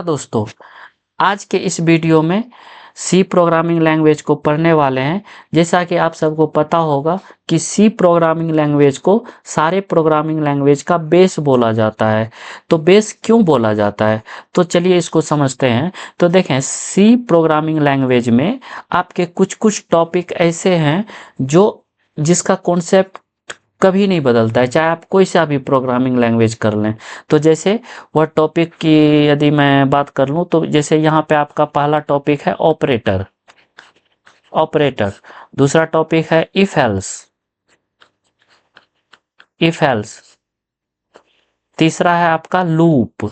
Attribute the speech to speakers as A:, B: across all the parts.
A: दोस्तों, आज के इस वीडियो में सी प्रोग्रामिंग लैंग्वेज को पढ़ने वाले हैं। जैसा कि आप सबको पता होगा कि सी प्रोग्रामिंग लैंग्वेज को सारे प्रोग्रामिंग लैंग्वेज का बेस बोला जाता है। तो बेस क्यों बोला जाता है, तो चलिए इसको समझते हैं। तो देखें, सी प्रोग्रामिंग लैंग्वेज में आपके कुछ कुछ टॉपिक ऐसे हैं जो जिसका कॉन्सेप्ट कभी नहीं बदलता है, चाहे आप कोई सा भी प्रोग्रामिंग लैंग्वेज कर लें। तो जैसे वह टॉपिक की यदि मैं बात कर लूँ, तो जैसे यहाँ पे आपका पहला टॉपिक है ऑपरेटर। ऑपरेटर दूसरा टॉपिक है इफ एल्स। इफ एल्स तीसरा है आपका लूप।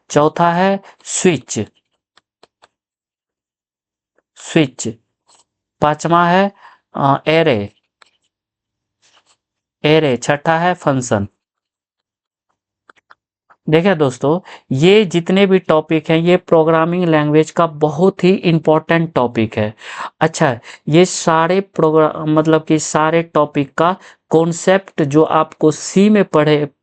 A: चौथा है स्विच। स्विच पांचवा है एरे। एरे छठा है फंक्शन। देखिए दोस्तों, ये जितने भी टॉपिक हैं ये प्रोग्रामिंग लैंग्वेज का बहुत ही इम्पोर्टेंट टॉपिक है। अच्छा, ये सारे प्रोग्राम मतलब कि सारे टॉपिक का कॉन्सेप्ट जो आपको सी में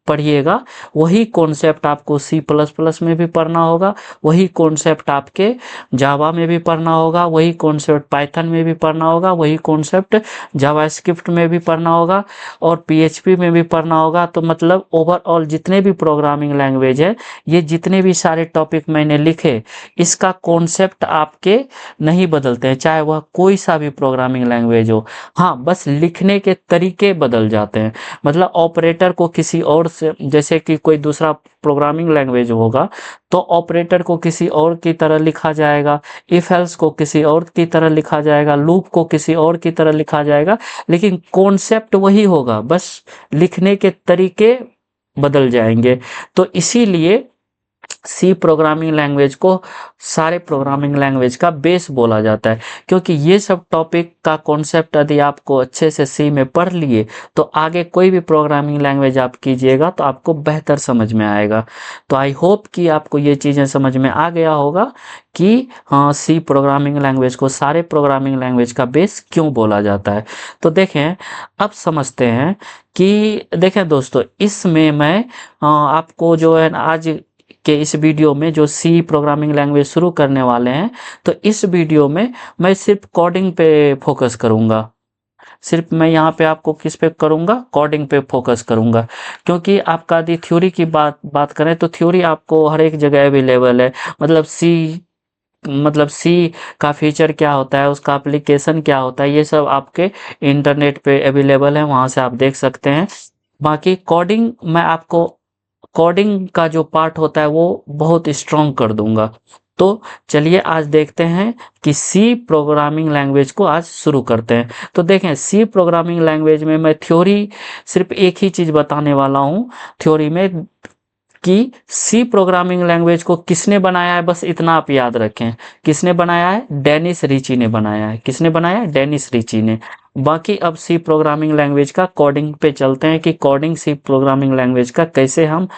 A: पढ़िएगा, वही कॉन्सेप्ट आपको सी प्लस प्लस में भी पढ़ना होगा, वही कॉन्सेप्ट आपके जावा में भी पढ़ना होगा, वही कॉन्सेप्ट पाइथन में भी पढ़ना होगा, वही कॉन्सेप्ट जावास्क्रिप्ट में भी पढ़ना होगा और पीएचपी में भी पढ़ना होगा। तो मतलब ओवरऑल जितने भी प्रोग्रामिंग लैंग्वेज है, ये जितने भी सारे टॉपिक मैंने लिखे, इसका कॉन्सेप्ट आपके नहीं बदलते हैं, चाहे वह कोई सा भी प्रोग्रामिंग लैंग्वेज हो। हाँ, बस लिखने के तरीके बदल जाते हैं। मतलब ऑपरेटर को किसी और से, जैसे कि कोई दूसरा प्रोग्रामिंग लैंग्वेज होगा तो ऑपरेटर को किसी और की तरह लिखा जाएगा, इफ एल्स को किसी और की तरह लिखा जाएगा, लूप को किसी और की तरह लिखा जाएगा, लेकिन कॉन्सेप्ट वही होगा, बस लिखने के तरीके बदल जाएंगे। तो इसीलिए सी प्रोग्रामिंग लैंग्वेज को सारे प्रोग्रामिंग लैंग्वेज का बेस बोला जाता है, क्योंकि ये सब टॉपिक का कॉन्सेप्ट यदि आपको अच्छे से सी में पढ़ लिए तो आगे कोई भी प्रोग्रामिंग लैंग्वेज आप कीजिएगा तो आपको बेहतर समझ में आएगा। तो आई होप कि आपको ये चीज़ें समझ में आ गया होगा कि हाँ, सी प्रोग्रामिंग लैंग्वेज को सारे प्रोग्रामिंग लैंग्वेज का बेस क्यों बोला जाता है। तो देखें, अब समझते हैं कि देखें दोस्तों, इसमें मैं आपको जो है आज के इस वीडियो में जो सी प्रोग्रामिंग लैंग्वेज शुरू करने वाले हैं, तो इस वीडियो में मैं सिर्फ कोडिंग पे फोकस करूंगा। सिर्फ मैं यहाँ पे आपको किस पे करूंगा, कोडिंग पे फोकस करूंगा। क्योंकि आपका यदि थ्योरी की बात करें तो थ्योरी आपको हर एक जगह अवेलेबल है। मतलब सी का फीचर क्या होता है, उसका एप्लीकेशन क्या होता है, ये सब आपके इंटरनेट पे अवेलेबल है, वहां से आप देख सकते हैं। बाकी कोडिंग मैं आपको, कोडिंग का जो पार्ट होता है वो बहुत स्ट्रॉन्ग कर दूंगा। तो चलिए आज देखते हैं कि सी प्रोग्रामिंग लैंग्वेज को आज शुरू करते हैं। तो देखें, सी प्रोग्रामिंग लैंग्वेज में मैं थ्योरी सिर्फ एक ही चीज़ बताने वाला हूँ थ्योरी में, कि सी प्रोग्रामिंग लैंग्वेज को किसने बनाया है, बस इतना आप याद रखें। किसने बनाया है? डेनिस रिची ने बनाया है। किसने बनाया है? डेनिस रिची ने। बाकी अब सी प्रोग्रामिंग लैंग्वेज का कोडिंग पे चलते हैं कि कोडिंग सी प्रोग्रामिंग लैंग्वेज का कैसे हम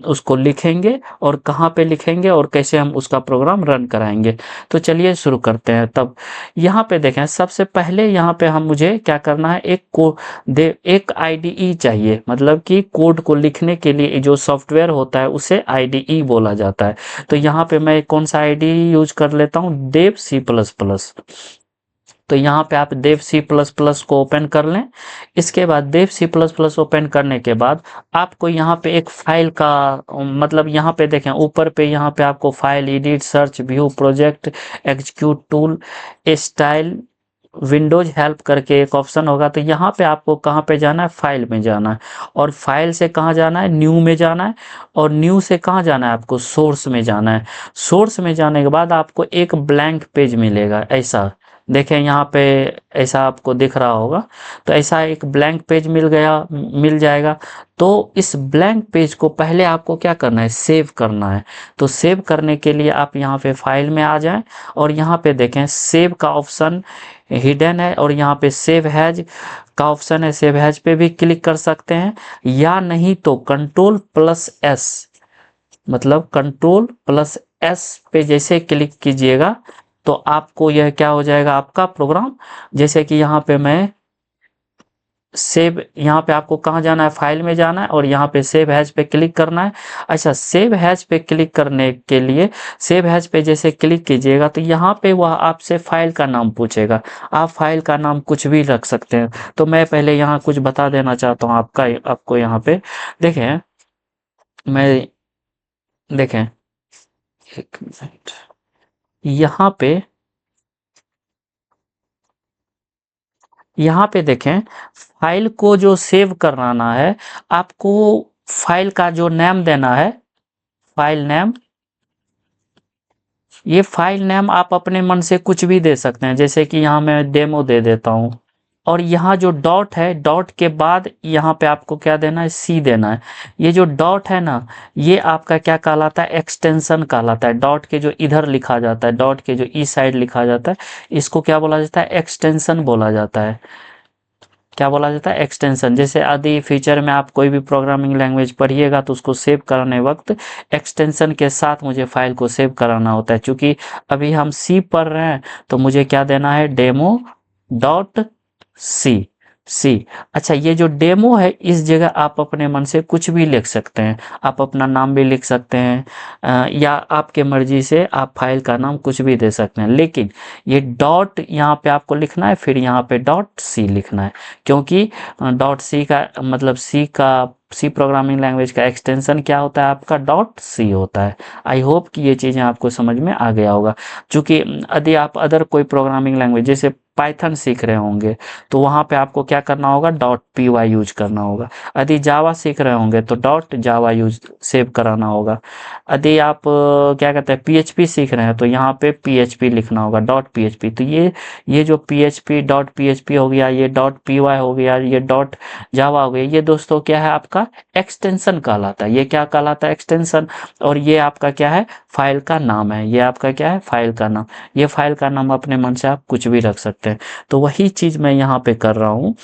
A: उसको लिखेंगे और कहाँ पे लिखेंगे और कैसे हम उसका प्रोग्राम रन कराएंगे। तो चलिए शुरू करते हैं। तब यहाँ पे देखें, सबसे पहले यहाँ पे हम मुझे क्या करना है, एक आईडीई चाहिए। मतलब कि कोड को लिखने के लिए जो सॉफ्टवेयर होता है उसे आईडीई बोला जाता है। तो यहाँ पे मैं कौन सा आईडीई यूज कर लेता हूँ, देव सी प्लस प्लस। तो यहाँ पे आप देव सी प्लस प्लस को ओपन कर लें। इसके बाद देव सी प्लस प्लस ओपन करने के बाद आपको यहाँ पे एक फाइल का मतलब यहाँ पे देखें ऊपर पे, यहाँ पे आपको file, edit, search, view, project, execute, tool, style, Windows help करके एक ऑप्शन होगा। तो यहाँ पे आपको कहाँ पे जाना है, फाइल में जाना है। और फाइल से कहाँ जाना है, न्यू में जाना है। और न्यू से कहाँ जाना है, आपको सोर्स में जाना है। सोर्स में जाने के बाद आपको एक ब्लैंक पेज मिलेगा ऐसा। देखें यहाँ पे ऐसा आपको दिख रहा होगा। तो ऐसा एक ब्लैंक पेज मिल जाएगा। तो इस ब्लैंक पेज को पहले आपको क्या करना है, सेव करना है। तो सेव करने के लिए आप यहाँ पे फाइल में आ जाएं और यहाँ पे देखें सेव का ऑप्शन हिडन है और यहाँ पे सेव हैज का ऑप्शन है। सेव हैज पे भी क्लिक कर सकते हैं, या नहीं तो कंट्रोल प्लस एस, मतलब कंट्रोल प्लस एस पे जैसे क्लिक कीजिएगा तो आपको यह क्या हो जाएगा, आपका प्रोग्राम। जैसे कि यहाँ पे मैं सेव, यहाँ पे आपको कहाँ जाना है, फाइल में जाना है और यहाँ पे सेव हैज पे क्लिक करना है। अच्छा, सेव हैज पे क्लिक करने के लिए सेव हैज पे जैसे क्लिक कीजिएगा तो यहाँ पे वह आपसे फाइल का नाम पूछेगा। आप फाइल का नाम कुछ भी रख सकते हैं। तो मैं पहले यहाँ कुछ बता देना चाहता हूँ आपको यहाँ पे देखें, मैं देखें, एक मिनट, यहाँ पे देखें, फाइल को जो सेव कराना है आपको, फाइल का जो नेम देना है, फाइल नेम, ये फाइल नेम आप अपने मन से कुछ भी दे सकते हैं। जैसे कि यहाँ मैं डेमो दे देता हूँ और यहाँ जो डॉट है, डॉट के बाद यहाँ पे आपको क्या देना है, सी देना है। ये जो डॉट है ना, ये आपका क्या कहलाता है, एक्सटेंशन कहलाता है। डॉट के जो इधर लिखा जाता है, डॉट के जो ई साइड लिखा जाता है, इसको क्या बोला जाता है, एक्सटेंशन बोला जाता है। क्या बोला जाता है, एक्सटेंशन। जैसे आदि फीचर में आप कोई भी प्रोग्रामिंग लैंग्वेज पढ़िएगा तो उसको सेव कराने वक्त एक्सटेंशन के साथ मुझे फाइल को सेव कराना होता है। क्योंकि अभी हम सी पढ़ रहे हैं तो मुझे क्या देना है, डेमो डॉट सी, सी। अच्छा, ये जो डेमो है इस जगह आप अपने मन से कुछ भी लिख सकते हैं। आप अपना नाम भी लिख सकते हैं, या आपके मर्जी से आप फाइल का नाम कुछ भी दे सकते हैं। लेकिन ये डॉट यहाँ पे आपको लिखना है, फिर यहाँ पे डॉट सी लिखना है। क्योंकि डॉट सी का मतलब सी प्रोग्रामिंग लैंग्वेज का एक्सटेंशन क्या होता है, आपका डॉट सी होता है। आई होप कि ये चीज़ें आपको समझ में आ गया होगा। क्योंकि यदि आप अदर कोई प्रोग्रामिंग लैंग्वेज जैसे पाइथन सीख रहे होंगे तो वहाँ पे आपको क्या करना होगा, डॉट पी वाई यूज करना होगा। यदि जावा सीख रहे होंगे तो डॉट जावा यूज सेव कराना होगा। यदि आप क्या कहते हैं पीएचपी सीख रहे हैं तो यहाँ पे पीएचपी लिखना होगा, डॉट पीएचपी। तो ये जो पीएचपी डॉट पीएचपी हो गया, ये डॉट पीवाई हो गया, ये डॉट जावा हो गया, ये दोस्तों क्या है, आपका एक्सटेंशन कहलाता है। ये क्या कहलाता है, एक्सटेंशन। और ये आपका क्या है, फाइल का नाम है। ये आपका क्या है, फाइल का नाम। ये फाइल का नाम अपने मन से आप कुछ भी रख सकते हैं। तो वही चीज़ मैं यहाँ पे कर रहा हूँ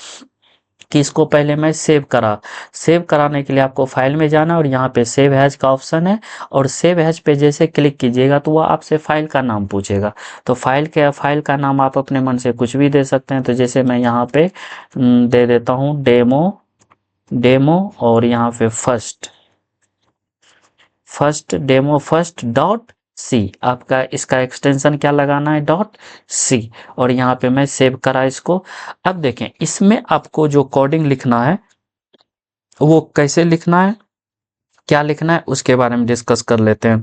A: कि इसको पहले मैं सेव कराने के लिए आपको फाइल में जाना और यहाँ पे सेव हैज का ऑप्शन है। और सेव हैज पे जैसे क्लिक कीजिएगा तो वह आपसे फाइल का नाम पूछेगा। तो फाइल का नाम आप अपने मन से कुछ भी दे सकते हैं। तो जैसे मैं यहाँ पे दे देता हूँ डेमो, डेमो और यहाँ पे first demo first dot C. आपका इसका एक्सटेंशन क्या लगाना है, डॉट सी। और यहाँ पे मैं सेव करा इसको। अब देखें, इसमें आपको जो कोडिंग लिखना है वो कैसे लिखना है, क्या लिखना है, उसके बारे में डिस्कस कर लेते हैं।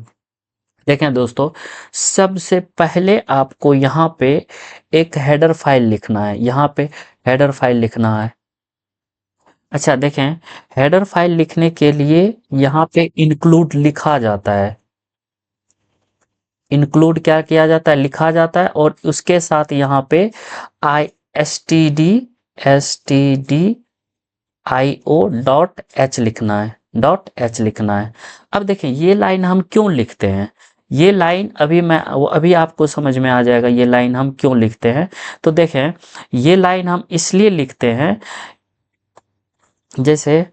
A: देखें दोस्तों, सबसे पहले आपको यहाँ पे एक हेडर फाइल लिखना है। यहाँ पे हेडर फाइल लिखना है। अच्छा देखें, हेडर फाइल लिखने के लिए यहाँ पे इंक्लूड लिखा जाता है। इंक्लूड क्या किया जाता है, लिखा जाता है। और उसके साथ यहाँ पे I S T D I O dot H लिखना है, डॉट एच लिखना है। अब देखें ये लाइन हम क्यों लिखते हैं, ये लाइन अभी आपको समझ में आ जाएगा ये लाइन हम क्यों लिखते हैं। तो देखें, ये लाइन हम इसलिए लिखते हैं, जैसे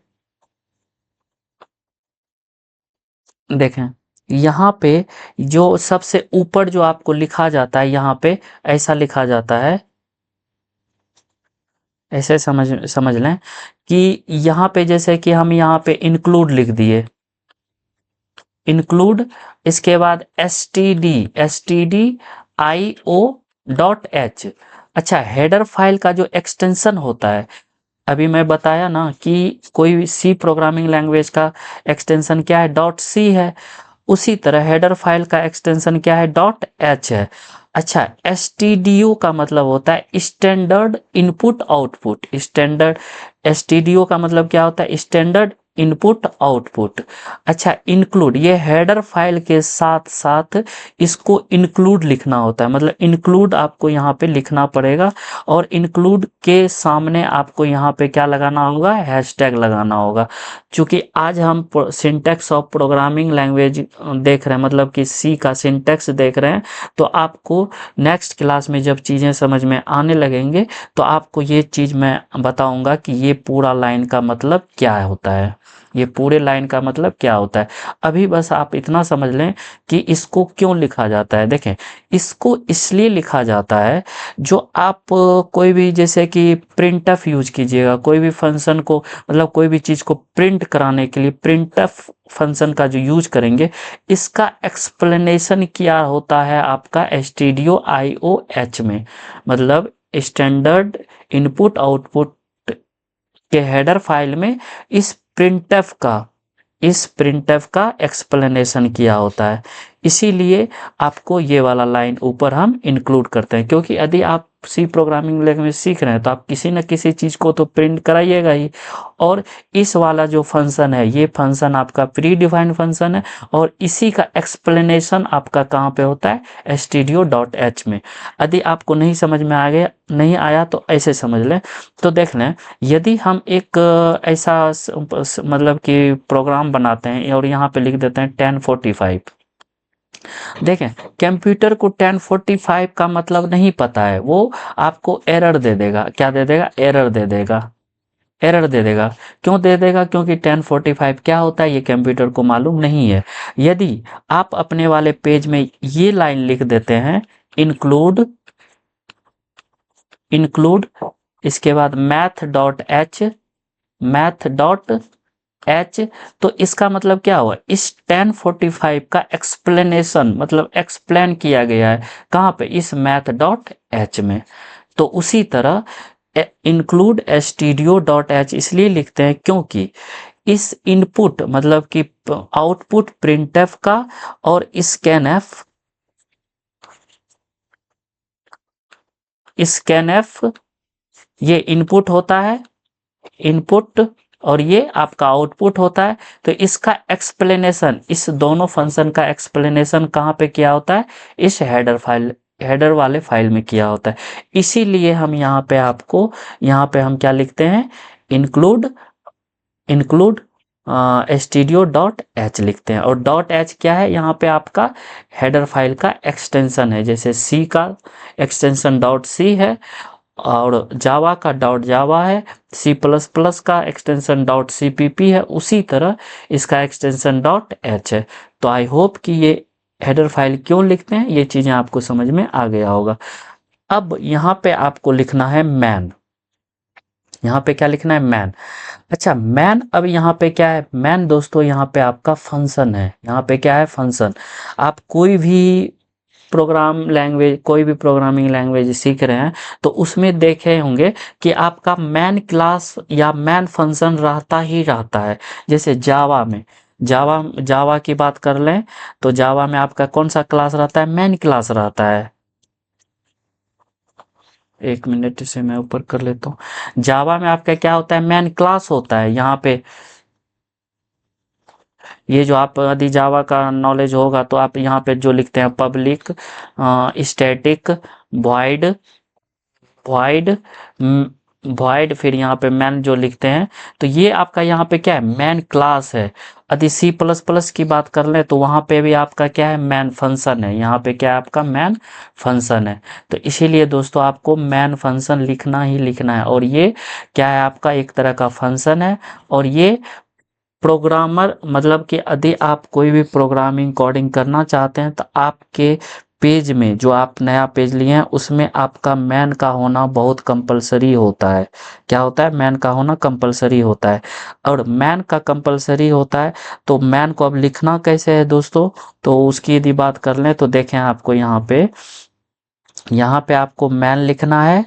A: देखें यहाँ पे जो सबसे ऊपर जो आपको लिखा जाता है, यहाँ पे ऐसा लिखा जाता है, ऐसे समझ समझ लें कि यहाँ पे जैसे कि हम यहाँ पे इंक्लूड लिख दिए, इंक्लूड, इसके बाद S T D I O dot H. अच्छा, हेडर फाइल का जो एक्सटेंशन होता है, अभी मैं बताया ना कि कोई सी प्रोग्रामिंग लैंग्वेज का एक्सटेंशन क्या है, डॉट सी है। उसी तरह हेडर फाइल का एक्सटेंशन क्या है, डॉट एच है। अच्छा, एसटीडीओ का मतलब होता है स्टैंडर्ड इनपुट आउटपुट। स्टैंडर्ड एसटीडीओ का मतलब क्या होता है, स्टैंडर्ड इनपुट आउटपुट। अच्छा, इंक्लूड, ये हेडर फाइल के साथ साथ इसको इंक्लूड लिखना होता है। मतलब इंक्लूड आपको यहाँ पे लिखना पड़ेगा और इंक्लूड के सामने आपको यहाँ पे क्या लगाना होगा, हैशटैग लगाना होगा। क्योंकि आज हम सिंटैक्स ऑफ प्रोग्रामिंग लैंग्वेज देख रहे हैं, मतलब कि सी का सिंटैक्स देख रहे हैं। तो आपको नेक्स्ट क्लास में जब चीज़ें समझ में आने लगेंगे तो आपको ये चीज़ मैं बताऊंगा कि ये पूरा लाइन का मतलब क्या होता है। ये पूरे लाइन का मतलब क्या होता है। अभी बस आप इतना समझ लें कि इसको क्यों लिखा जाता है। देखें, इसको इसलिए लिखा जाता है, जो आप कोई भी जैसे कि प्रिंटफ यूज कीजिएगा, कोई भी फंक्शन को मतलब कोई भी चीज़ को प्रिंट कराने के लिए प्रिंटफ फंक्शन का जो यूज करेंगे, इसका एक्सप्लेनेशन क्या होता है आपका stdio.ioh में, मतलब स्टैंडर्ड इनपुट आउटपुट के हेडर फाइल में इस प्रिंटफ का एक्सप्लेनेशन किया होता है। इसीलिए आपको ये वाला लाइन ऊपर हम इंक्लूड करते हैं, क्योंकि यदि आप सी प्रोग्रामिंग लैंग्वेज सीख रहे हैं तो आप किसी न किसी चीज़ को तो प्रिंट कराइएगा ही। और इस वाला जो फंक्शन है, ये फंक्शन आपका प्री डिफाइंड फंक्शन है, और इसी का एक्सप्लेनेशन आपका कहाँ पे होता है, stdio.h में। यदि आपको नहीं समझ में आ गया, नहीं आया, तो ऐसे समझ लें। तो देख लें, यदि हम एक ऐसा मतलब कि प्रोग्राम बनाते हैं और यहाँ पे लिख देते हैं 1045। देखें, कंप्यूटर को 1045 का मतलब नहीं पता है, वो आपको एरर दे देगा। क्या दे देगा? एरर दे देगा। एरर दे देगा। क्यों दे देगा? क्योंकि 1045 क्या होता है ये कंप्यूटर को मालूम नहीं है। यदि आप अपने वाले पेज में ये लाइन लिख देते हैं, इंक्लूड इंक्लूड इसके बाद math.h, तो इसका मतलब क्या हुआ, इस 1045 का एक्सप्लेनेशन मतलब एक्सप्लेन किया गया है कहाँ पे, इस math.h में। तो उसी तरह इंक्लूड stdio.h इसलिए लिखते हैं क्योंकि इस इनपुट मतलब कि आउटपुट प्रिंटफ का और स्कैनफ ये इनपुट होता है, इनपुट, और ये आपका आउटपुट होता है। तो इसका एक्सप्लेनेशन, इस दोनों फंक्शन का एक्सप्लेनेशन कहाँ पे किया होता है, इस हेडर वाले फाइल में किया होता है। इसीलिए हम यहाँ पे आपको, यहाँ पे हम क्या लिखते हैं, इंक्लूड stdio.h लिखते हैं। और .h क्या है, यहाँ पे आपका हेडर फाइल का एक्सटेंशन है। जैसे सी का एक्सटेंशन .c है, और जावा का .java है, सी प्लस प्लस का एक्सटेंशन .cpp है, उसी तरह इसका एक्सटेंशन .h है। तो आई होप कि ये हेडर फाइल क्यों लिखते हैं, ये चीज़ें आपको समझ में आ गया होगा। अब यहाँ पे आपको लिखना है मैन। यहाँ पे क्या लिखना है, मैन। अच्छा, मैन, अब यहाँ पे क्या है, मैन दोस्तों यहाँ पे आपका फंक्शन है। यहाँ पे क्या है, फंक्शन। आप कोई भी कोई भी प्रोग्रामिंग लैंग्वेज सीख रहे हैं तो उसमें देखे होंगे कि आपका मैन क्लास या मैन फंक्शन रहता ही रहता है। जैसे जावा की बात कर लें तो जावा में आपका कौन सा क्लास रहता है, मैन क्लास रहता है। एक मिनट, इसे मैं ऊपर कर लेता हूँ। जावा में आपका क्या होता है, मैन क्लास होता है। यहाँ पे ये जो आप यदि जावा का नॉलेज होगा तो आप यहाँ पे जो लिखते हैं public static void void void, फिर यहाँ पे मैन जो लिखते हैं, तो ये आपका यहाँ पे क्या है, मैन क्लास है। यदि सी प्लस प्लस की बात कर लें तो वहाँ पे भी आपका क्या है, मैन फंक्शन है। यहाँ पे क्या है, आपका मैन फंक्शन है। तो इसीलिए दोस्तों आपको मैन फंक्शन लिखना ही लिखना है। और ये क्या है, आपका एक तरह का फंक्शन है। और ये प्रोग्रामर मतलब कि यदि आप कोई भी प्रोग्रामिंग कोडिंग करना चाहते हैं तो आपके पेज में जो आप नया पेज लिए हैं उसमें आपका मैन का होना बहुत कंपलसरी होता है। क्या होता है, मैन का होना कंपलसरी होता है। और मैन का कंपलसरी होता है तो मैन को अब लिखना कैसे है दोस्तों, तो उसकी यदि बात कर लें तो देखें, आपको यहाँ पे आपको मैन लिखना है।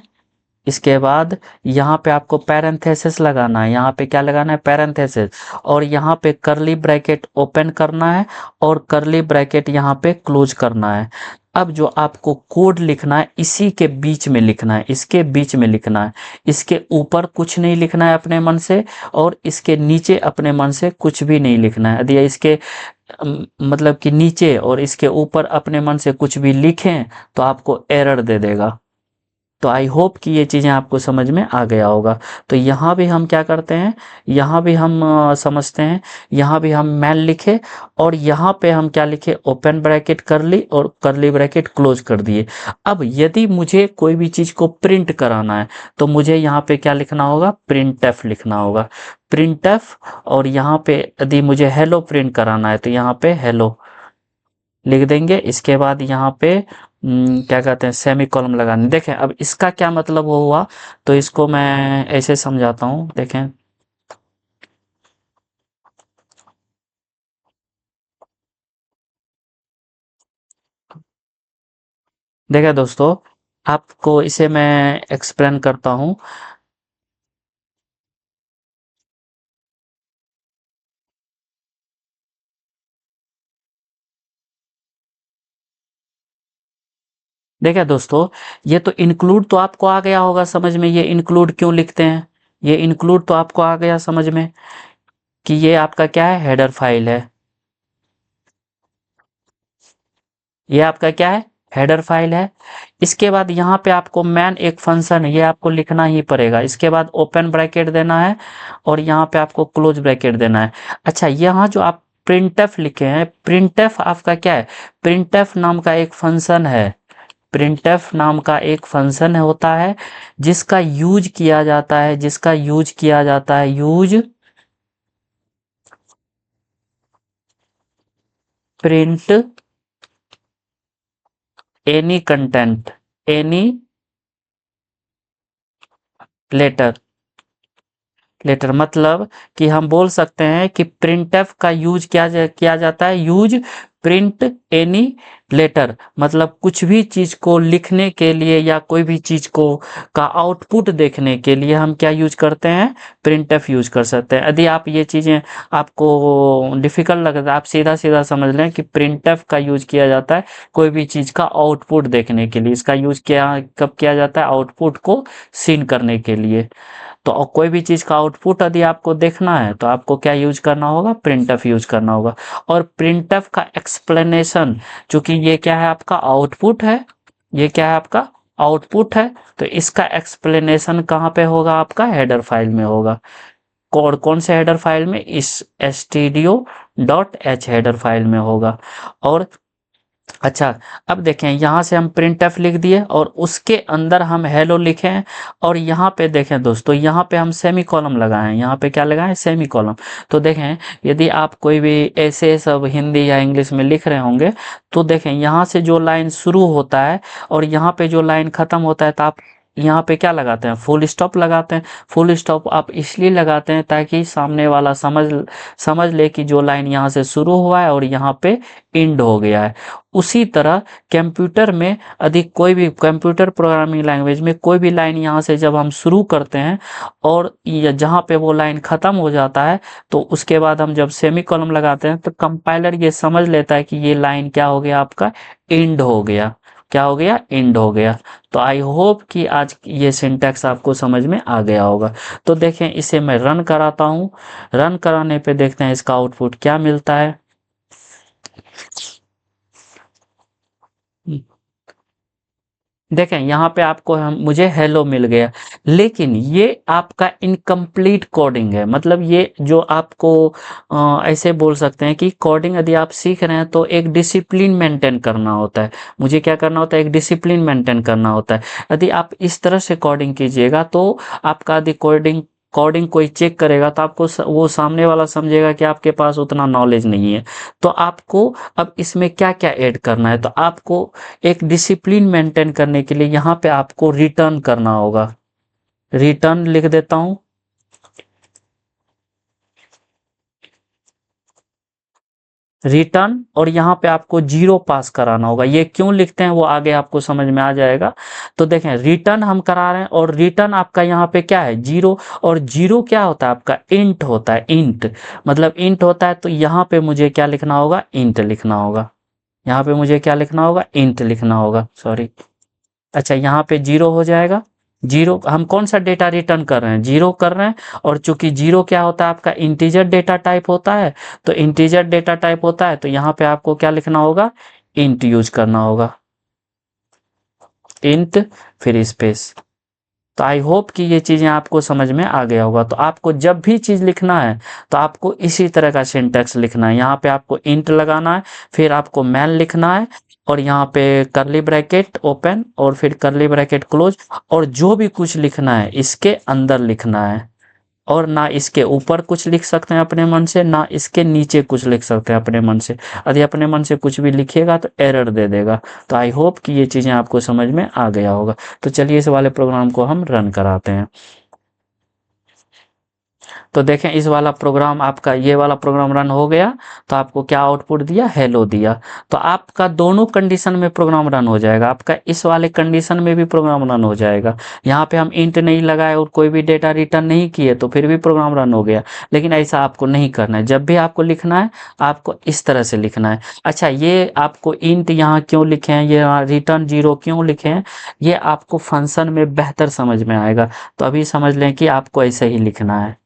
A: इसके बाद यहाँ पे आपको पैरेंथेसिस लगाना है। यहाँ पे क्या लगाना है, पैरेंथेसिस। और यहाँ पे करली ब्रैकेट ओपन करना है और करली ब्रैकेट यहाँ पे क्लोज करना है। अब जो आपको कोड लिखना है इसी के बीच में लिखना है, इसके बीच में लिखना है। इसके ऊपर कुछ नहीं लिखना है अपने मन से, और इसके नीचे अपने मन से कुछ भी नहीं लिखना है। यदि इसके मतलब कि नीचे और इसके ऊपर अपने मन से कुछ भी लिखें तो आपको एरर दे देगा। तो आई होप कि ये चीज़ें आपको समझ में आ गया होगा। तो यहाँ भी हम क्या करते हैं, यहाँ भी हम समझते हैं, यहाँ भी हम मैन लिखे और यहाँ पे हम क्या लिखे, ओपन ब्रैकेट कर ली और करली ब्रैकेट क्लोज कर दिए। अब यदि मुझे कोई भी चीज़ को प्रिंट कराना है तो मुझे यहाँ पे क्या लिखना होगा, प्रिंट एफ लिखना होगा, प्रिंट एफ। और यहाँ पे यदि मुझे हेलो प्रिंट कराना है तो यहाँ पे हेलो लिख देंगे। इसके बाद यहाँ पे क्या कहते हैं, सेमी कॉलम लगाने। देखें अब इसका क्या मतलब हुआ, तो इसको मैं ऐसे समझाता हूँ। देखें देखें दोस्तों, आपको इसे मैं एक्सप्लेन करता हूँ। देखिए दोस्तों, ये तो इंक्लूड तो आपको आ गया होगा समझ में, ये इंक्लूड क्यों लिखते हैं, ये इंक्लूड तो आपको आ गया समझ में कि ये आपका क्या है, हेडर फाइल है। ये आपका क्या है, हेडर फाइल है। इसके बाद यहाँ पे आपको मैन एक फंक्शन है, ये आपको लिखना ही पड़ेगा। इसके बाद ओपन ब्रैकेट देना है और यहाँ पे आपको क्लोज ब्रैकेट देना है। अच्छा, यहाँ जो आप प्रिंटफ लिखे हैं, प्रिंटफ आपका क्या है, प्रिंटफ नाम का एक फंक्शन है, प्रिंटफ नाम का एक फंक्शन होता है जिसका यूज किया जाता है, जिसका यूज किया जाता है, use print any content, any letter. Letter मतलब कि हम बोल सकते हैं कि प्रिंटफ का यूज किया जाता है, यूज प्रिंट एनी लेटर, मतलब कुछ भी चीज को लिखने के लिए या कोई भी चीज को का आउटपुट देखने के लिए हम क्या यूज करते हैं, प्रिंटफ यूज कर सकते हैं। यदि आप ये चीजें आपको डिफिकल्ट लगता है, आप सीधा सीधा समझ लें कि प्रिंटफ का यूज किया जाता है कोई भी चीज का आउटपुट देखने के लिए। इसका यूज क्या कब किया जाता है, आउटपुट को सीन करने के लिए। तो कोई भी चीज़ का आउटपुट यदि आपको देखना है तो आपको क्या यूज करना होगा, प्रिंटफ यूज करना होगा। और प्रिंटफ का एक्सप्लेनेशन, चूंकि ये क्या है, आपका आउटपुट है, ये क्या है, आपका आउटपुट है, तो इसका एक्सप्लेनेशन कहाँ पे होगा, आपका हेडर फाइल में होगा। कौन कौन से हेडर फाइल में, इस stdio.h हेडर फाइल में होगा। और अच्छा, अब देखें यहाँ से हम प्रिंटफ लिख दिए और उसके अंदर हम हेलो लिखे हैं। और यहाँ पे देखें दोस्तों, यहाँ पे हम सेमी कॉलम लगाएं, यहाँ पे क्या लगाएं, सेमी कॉलम। तो देखें यदि आप कोई भी ऐसे सब हिंदी या इंग्लिश में लिख रहे होंगे तो देखें यहाँ से जो लाइन शुरू होता है और यहाँ पे जो लाइन खत्म होता है, तो आप यहाँ पे क्या लगाते हैं, फुल स्टॉप लगाते हैं। फुल स्टॉप आप इसलिए लगाते हैं ताकि सामने वाला समझ ले कि जो लाइन यहाँ से शुरू हुआ है और यहाँ पे एंड हो गया है। उसी तरह कंप्यूटर में अधिक कोई भी कंप्यूटर प्रोग्रामिंग लैंग्वेज में कोई भी लाइन यहाँ से जब हम शुरू करते हैं और जहाँ पे वो लाइन ख़त्म हो जाता है, तो उसके बाद हम जब सेमी कॉलम लगाते हैं तो कंपाइलर ये समझ लेता है कि ये लाइन क्या हो गया, आपका एंड हो गया। क्या हो गया, एंड हो गया। तो आई होप कि आज ये सिंटैक्स आपको समझ में आ गया होगा। तो देखें इसे मैं रन कराता हूँ, रन कराने पे देखते हैं इसका आउटपुट क्या मिलता है। देखें यहाँ पे आपको हम मुझे हेलो मिल गया, लेकिन ये आपका इनकम्प्लीट कोडिंग है। मतलब ये जो आपको ऐसे बोल सकते हैं कि कोडिंग यदि आप सीख रहे हैं तो एक डिसिप्लिन मेंटेन करना होता है। मुझे क्या करना होता है, एक डिसिप्लिन मेंटेन करना होता है। यदि आप इस तरह से कोडिंग कीजिएगा तो आपका यदि कोडिंग कोडिंग कोई चेक करेगा तो आपको वो सामने वाला समझेगा कि आपके पास उतना नॉलेज नहीं है। तो आपको अब इसमें क्या क्या ऐड करना है, तो आपको एक डिसिप्लिन मेंटेन करने के लिए यहाँ पे आपको रिटर्न करना होगा। रिटर्न लिख देता हूँ, रिटर्न, और यहाँ पे आपको जीरो पास कराना होगा। ये क्यों लिखते हैं वो आगे आपको समझ में आ जाएगा। तो देखें रिटर्न हम करा रहे हैं और रिटर्न आपका यहाँ पे क्या है, जीरो। और जीरो क्या होता है, आपका इंट होता है, इंट मतलब इंट होता है। तो यहाँ पे मुझे क्या लिखना होगा, इंट लिखना होगा। यहाँ पे मुझे क्या लिखना होगा, इंट लिखना होगा, सॉरी। अच्छा, यहाँ पे जीरो हो जाएगा। जीरो, हम कौन सा डेटा रिटर्न कर रहे हैं, जीरो कर रहे हैं। और चूंकि जीरो क्या होता है, आपका इंटीजर डेटा टाइप होता है। तो इंटीजर डेटा टाइप होता है तो यहाँ पे आपको क्या लिखना होगा, इंट यूज करना होगा। इंट फिर स्पेस। तो आई होप कि ये चीज़ें आपको समझ में आ गया होगा। तो आपको जब भी चीज़ लिखना है तो आपको इसी तरह का सिंटैक्स लिखना है। यहाँ पे आपको इंट लगाना है, फिर आपको मैन लिखना है, और यहाँ पे कर्ली ब्रैकेट ओपन और फिर कर्ली ब्रैकेट क्लोज, और जो भी कुछ लिखना है इसके अंदर लिखना है। और ना इसके ऊपर कुछ लिख सकते हैं अपने मन से, ना इसके नीचे कुछ लिख सकते हैं अपने मन से। यदि अपने मन से कुछ भी लिखिएगा तो एरर दे देगा। तो आई होप कि ये चीज़ें आपको समझ में आ गया होगा। तो चलिए इस वाले प्रोग्राम को हम रन कराते हैं। तो देखें इस वाला प्रोग्राम आपका, ये वाला प्रोग्राम रन हो गया, तो आपको क्या आउटपुट दिया, हेलो दिया। तो आपका दोनों कंडीशन में प्रोग्राम रन हो जाएगा, आपका इस वाले कंडीशन में भी प्रोग्राम रन हो जाएगा। यहाँ पे हम इंट नहीं लगाए और कोई भी डेटा रिटर्न नहीं किए तो फिर भी प्रोग्राम रन हो गया। लेकिन ऐसा आपको नहीं करना है, जब भी आपको लिखना है आपको इस तरह से लिखना है। अच्छा, ये आपको इंट यहाँ क्यों लिखे हैं, ये रिटर्न 0 क्यों लिखे हैं, ये आपको फंक्शन में बेहतर समझ में आएगा। तो अभी समझ लें कि आपको ऐसे ही लिखना है।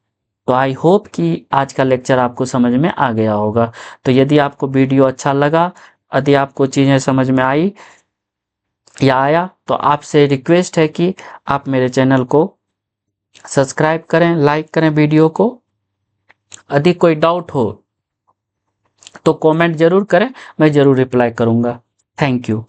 A: तो आई होप कि आज का लेक्चर आपको समझ में आ गया होगा। तो यदि आपको वीडियो अच्छा लगा, यदि आपको चीज़ें समझ में आई या आया, तो आपसे रिक्वेस्ट है कि आप मेरे चैनल को सब्सक्राइब करें, लाइक करें वीडियो को। यदि कोई डाउट हो तो कमेंट ज़रूर करें, मैं ज़रूर रिप्लाई करूँगा। Thank you.